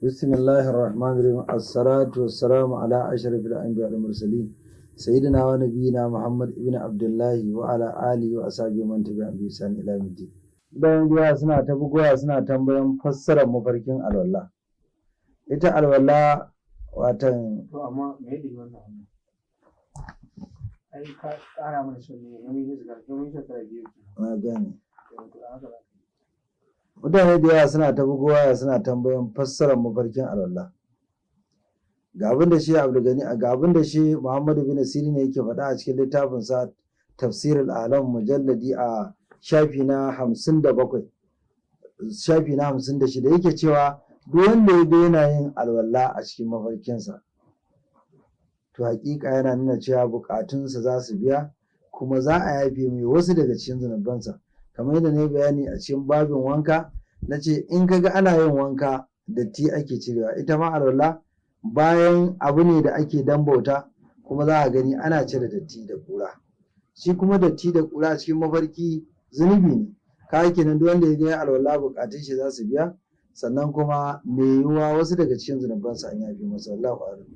بسم الله الرحمن الرحيم الصلاة والسلام على أشرف الأنبياء والمرسلين سيدنا ونبينا محمد ابن عبد الله وعلى آله وأصحابه من تبعهم بإحسان إلى يوم الدين. Bayan biya suna ta bugowa suna tambayan fassarar mafarkin alwala. Ita alwala watan to amma me yake wannan ai ka ƙara mana son ne mun yi shekara biyu na gane. to haka ba Mutane da yawa suna ta bugowa suna tambayan fassarar mafarkin alwala. Ga abin da shi Abdulgani ga abin da shi Muhammadu bin Sirin ne yake faɗa a cikin littafinsa Tafsirul Alam mujalladi a shafi na 57 shafi na 56 yake cewa duk wanda ya ga yana yin alwala a cikin mafarkinsa to hakika yana nuna cewa bukatunsa za su biya kuma za a yafe mai wasu daga cikin zunubansa, kamar yadda na yi bayani a cikin babin wanka na ce in ka ga ana yin wanka datti ake cirewa, ita ma alwala bayan abu ne da ake dan bauta kuma za a gani ana cire datti da kura, shi kuma datti da kura a cikin mafarki zunubi ne. Ka kenan duk wanda ya ga alwala bukatun shi za su biya, sannan kuma mai yiwuwa wasu daga cikin zunubansa an yafe masa. Allahu a'lam.